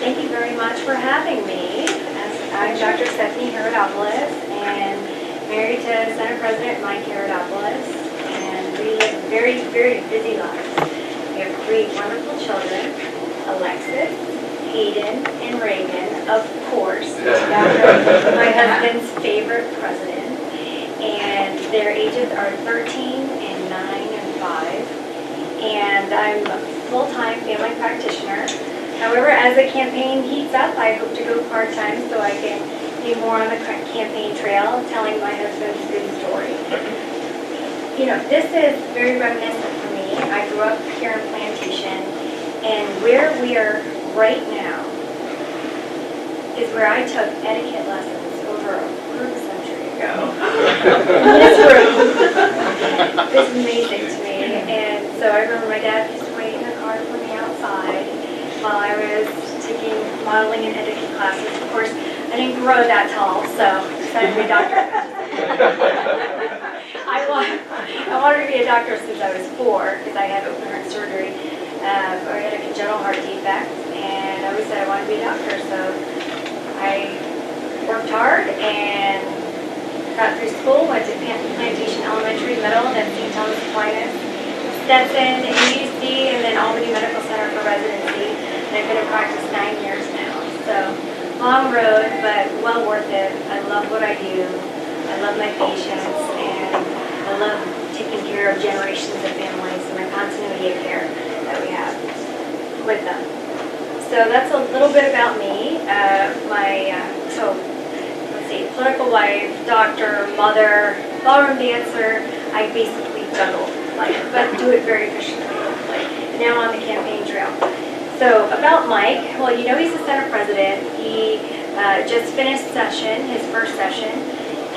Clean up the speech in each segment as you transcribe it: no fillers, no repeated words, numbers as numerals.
Thank you very much for having me. I'm Dr. Stephanie Herodopoulos and married to Senate President Mike Herodopoulos, and we live very, very busy lives. We have 3 wonderful children, Alexis, Hayden, and Reagan, of course, my husband's favorite president, and their ages are 13 and 9 and 5, and I'm a full-time family practitioner. However, as the campaign heats up, I hope to go part-time so I can be more on the campaign trail, telling my husband's good story. You know, this is very reminiscent for me. I grew up here in Plantation, and where we are right now is where I took etiquette lessons over a quarter century ago. This room is amazing to me, and so I remember my dad used to wait in the car for me outside while I was taking modeling and etiquette classes. Of course, I didn't grow that tall, so I decided to be a doctor. I wanted to be a doctor since I was 4 because I had open heart surgery. I had a congenital heart defect, and I always said I wanted to be a doctor. So I worked hard and got through school, went to Plantation Elementary, Middle, then St. Thomas Aquinas, Stetson, UC, and then Albany Medical Center for residency. And I've been in practice 9 years now. So long road, but well worth it. I love what I do. I love my patients, and I love taking care of generations of families and the continuity of care that we have with them. So that's a little bit about me. So let's see, political wife, doctor, mother, ballroom dancer. I basically juggle life, but do it very efficiently. Now on the campaign trail. So about Mike, well, you know he's the Senate President. He just finished session, his first session,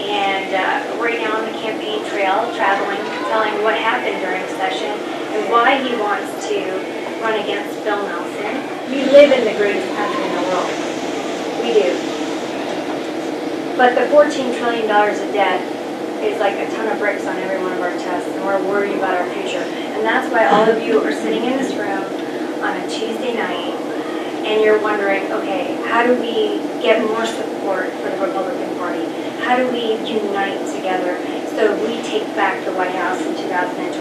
and right now on the campaign trail, traveling, telling what happened during session and why he wants to run against Bill Nelson. We live in the greatest country in the world. We do. But the $14 trillion of debt is like a ton of bricks on every one of our chests, and we're worried about our future. And that's why all of you are sitting in this room on a Tuesday night, and you're wondering, okay, how do we get more support for the Republican Party? How do we unite together so we take back the White House in 2012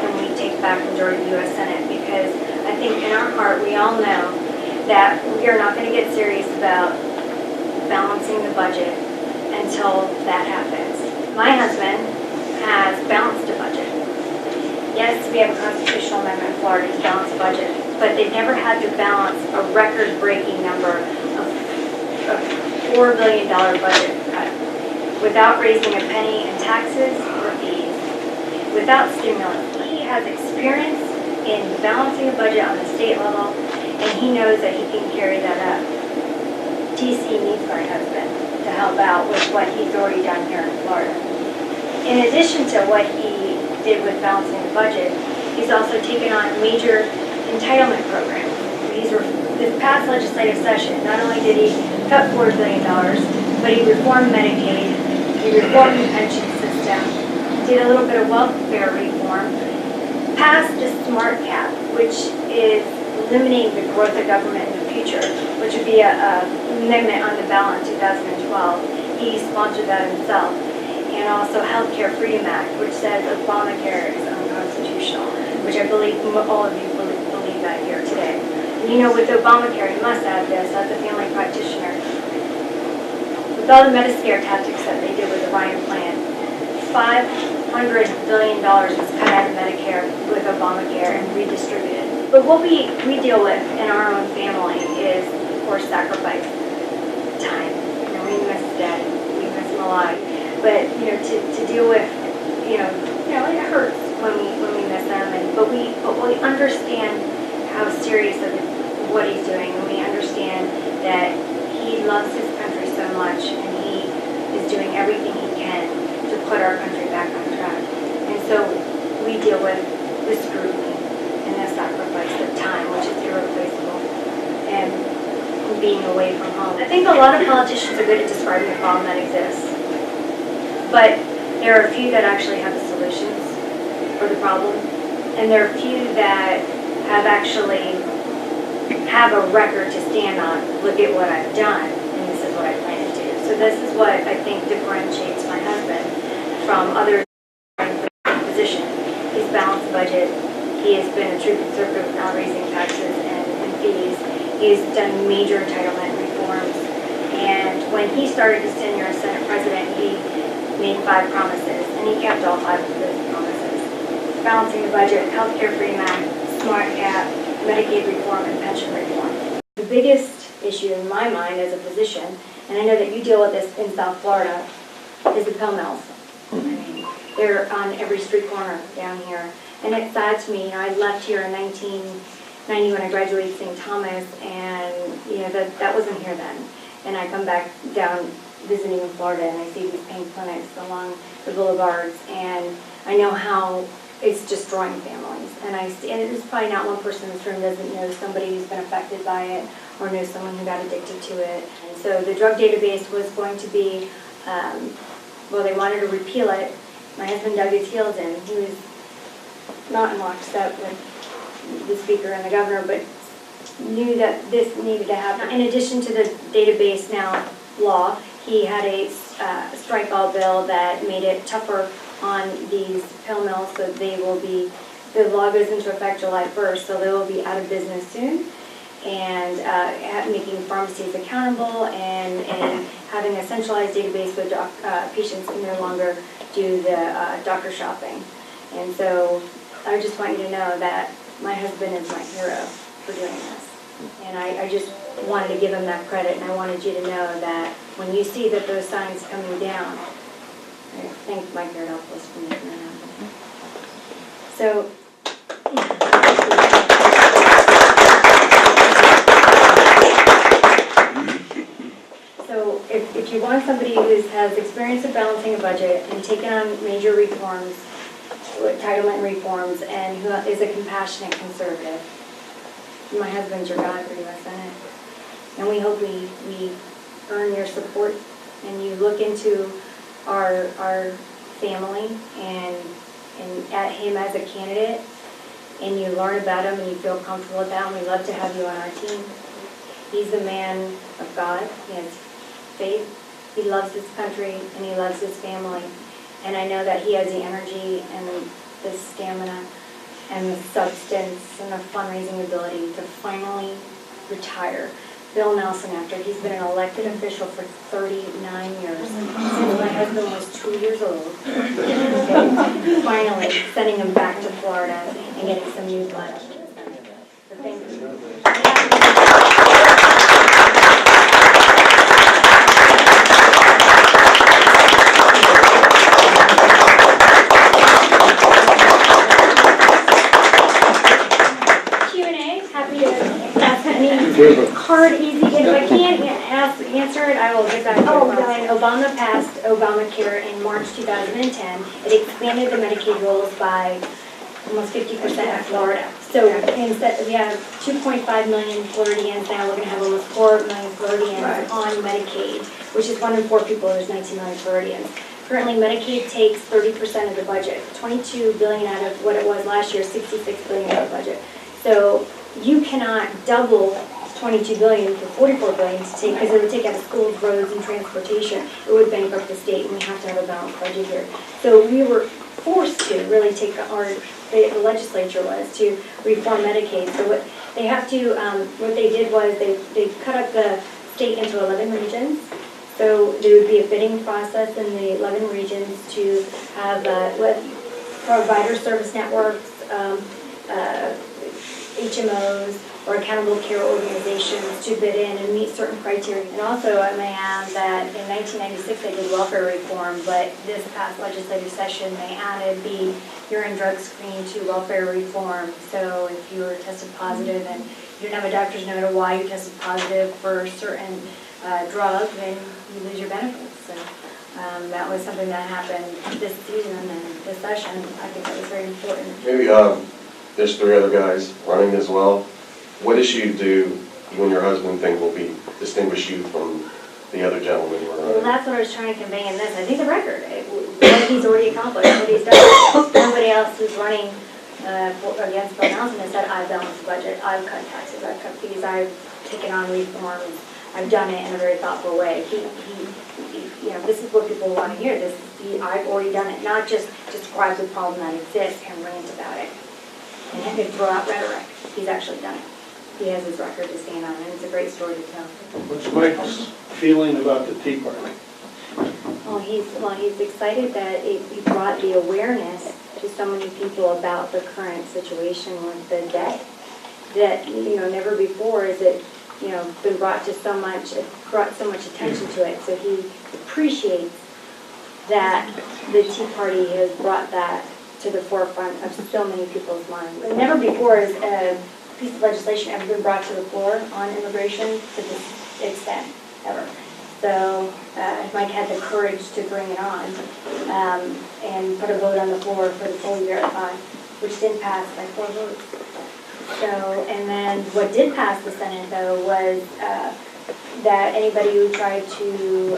and we take back majority of the U.S. Senate? Because I think in our heart we all know that we are not going to get serious about balancing the budget until that happens. My husband has balanced a budget. Yes, we have a constitutional amendment in Florida to balance the budget, but they've never had to balance a record-breaking number of $4 billion budget cut without raising a penny in taxes or fees, without stimulus. He has experience in balancing a budget on the state level, and he knows that he can carry that up. DC needs my husband to help out with what he's already done here in Florida. In addition to what he did with balancing the budget, he's also taken on major entitlement programs. This past legislative session, not only did he cut $4 billion, but he reformed Medicaid, he reformed the pension system, did a little bit of welfare reform, passed the SMART cap, which is limiting the growth of government in the future, which would be an amendment on the ballot in 2012. He sponsored that himself. And also Healthcare Freedom Act, which says Obamacare is unconstitutional, which I believe all of you believe that here today. And you know, with Obamacare, you must have this as a family practitioner. With all the Medicare tactics that they did with the Ryan plan, $500 billion was cut out of Medicare with Obamacare and redistributed. But what we deal with in our own family is, of course, sacrifice time. You know, we miss Daddy, we miss him a lot. But you know, to deal with, you know, it hurts when we miss them, but we understand how serious of what he's doing, and we understand that he loves his country so much, and he is doing everything he can to put our country back on track. And so we deal with the scrutiny and the sacrifice of time, which is irreplaceable, and being away from home. I think a lot of politicians are good at describing the problem that exists. But there are a few that actually have the solutions for the problem, and there are a few that have actually have a record to stand on. Look at what I've done, and this is what I plan to do. So this is what I think differentiates my husband from others in the position. He's balanced the budget. He has been a true conservative, not raising taxes and fees. He's done major entitlement reforms. And when he started his tenure as Senate President, he made 5 promises, and he kept all 5 of those promises. Balancing the budget, healthcare freedom act, smart cap, Medicaid reform, and pension reform. The biggest issue in my mind as a physician, and I know that you deal with this in South Florida, is the pill mills. I mean, they're on every street corner down here. And it's sad to me. I left here in 1990 when I graduated St. Thomas, and that wasn't here then. And I come back down visiting in Florida, and I see these pain clinics along the boulevards, and I know how it's destroying families. And there's probably not one person in this room doesn't know somebody who's been affected by it or knows someone who got addicted to it. And so the drug database was going to be, they wanted to repeal it. My husband dug his heels in. He was not in lockstep with the speaker and the governor, but knew that this needed to happen. In addition to the database now law, he had a strike all bill that made it tougher on these pill mills, so they will be, the law goes into effect July 1st, so they will be out of business soon, and making pharmacies accountable and having a centralized database where patients can no longer do the doctor shopping. And so I just want you to know that my husband is my hero for doing this. And I just wanted to give him that credit, and I wanted you to know that when you see that those signs coming down, I thank Mike Garadopoulos for making that happen. So, if you want somebody who has experience of balancing a budget and taken on major reforms, entitlement reforms, and who is a compassionate conservative, my husband's your guy for U.S. Senate. And we hope we earn your support, and you look into our family and at him as a candidate, and you learn about him and you feel comfortable with that, and we love to have you on our team. He's a man of God. He has faith. He loves his country, and he loves his family. And I know that he has the energy and the stamina and the substance and the fundraising ability to finally retire. Bill Nelson, after he's been an elected official for 39 years, since my husband was 2 years old, finally sending him back to Florida and getting some new blood. So thank you. Hard, easy, and if I can't answer it, I will get back to it. Obama passed Obamacare in March 2010. It expanded the Medicaid rolls by almost 50% in Florida. So instead, we have 2.5 million Floridians now. We're going to have almost 4 million Floridians on Medicaid, which is 1 in 4 people. There's 19 million Floridians. Currently, Medicaid takes 30% of the budget, $22 billion out of what it was last year, $66 billion out of the budget. So you cannot double $22 billion for $44 billion to take, because it would take out of schools, roads, and transportation. It would bankrupt the state, and we have to have a balanced budget here. So we were forced to really take the legislature was to reform Medicaid. So what they have to, what they did was they cut up the state into 11 regions. So there would be a bidding process in the 11 regions to have provider service networks, HMOs, or accountable care organizations to bid in and meet certain criteria. And also, I may add that in 1996 they did welfare reform, but this past legislative session they added the urine drug screen to welfare reform. So if you were tested positive and you didn't have a doctor's note of why you tested positive for a certain drug, then you lose your benefits. So that was something that happened this season and this session. I think that was very important. Maybe there's 3 other guys running as well. What issue do you and your husband think will distinguish you from the other gentlemen who are running? Well, that's what I was trying to convey in this. I think the record, what he's already accomplished, what he's done. Nobody else who's running against Bill Nelson and said, I've balanced the budget, I've cut taxes, I've cut fees, I've taken on reforms, I've done it in a very thoughtful way. You know, this is what people want to hear. I've already done it, not just describe the problem that exists and rant about it. And then throw out rhetoric. He's actually done it. He has his record to stand on, and it's a great story to tell. What's Mike's feeling about the Tea Party? Well, he's excited that it brought the awareness to so many people about the current situation with the debt. That, you know, never before is it, you know, been brought so much attention to it. So he appreciates that the Tea Party has brought that to the forefront of so many people's minds. And never before has a piece of legislation ever been brought to the floor on immigration to this extent, ever. So Mike had the courage to bring it on and put a vote on the floor for the full year at 5, which didn't pass by 4 votes. So, and then what did pass the Senate, though, was that anybody who tried to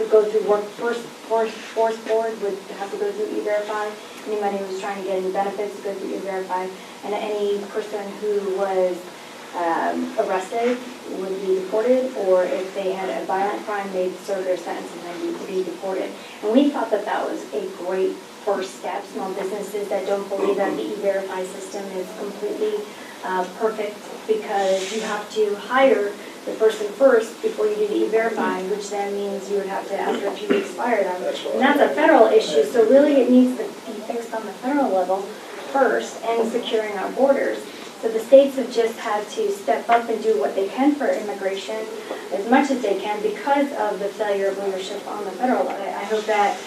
go through workforce board would have to go through E-Verify. Anybody who was trying to get any benefits to go through E-Verify, and any person who was arrested would be deported, or if they had a violent crime, they'd serve their sentence and then be deported. And we thought that that was a great first step. Small businesses that don't believe that the E-Verify system is completely perfect, because you have to hire the person first before you do the E-Verify, which then means you would have to, after a few weeks, fire them. And that's a federal issue, so really it needs to be fixed on the federal level first, and securing our borders. So the states have just had to step up and do what they can for immigration as much as they can because of the failure of leadership on the federal level. I hope that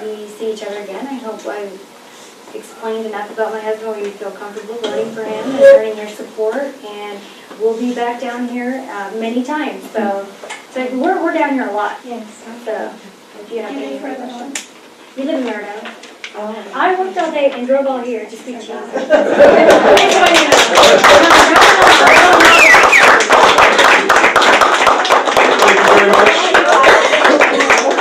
we see each other again. I hope I've explained enough about my husband where you feel comfortable voting for him and earning your support. And we'll be back down here many times. So we're down here a lot. Yes. So if you have any further questions. You live in Maryland. I worked all day and drove all here to speak to you.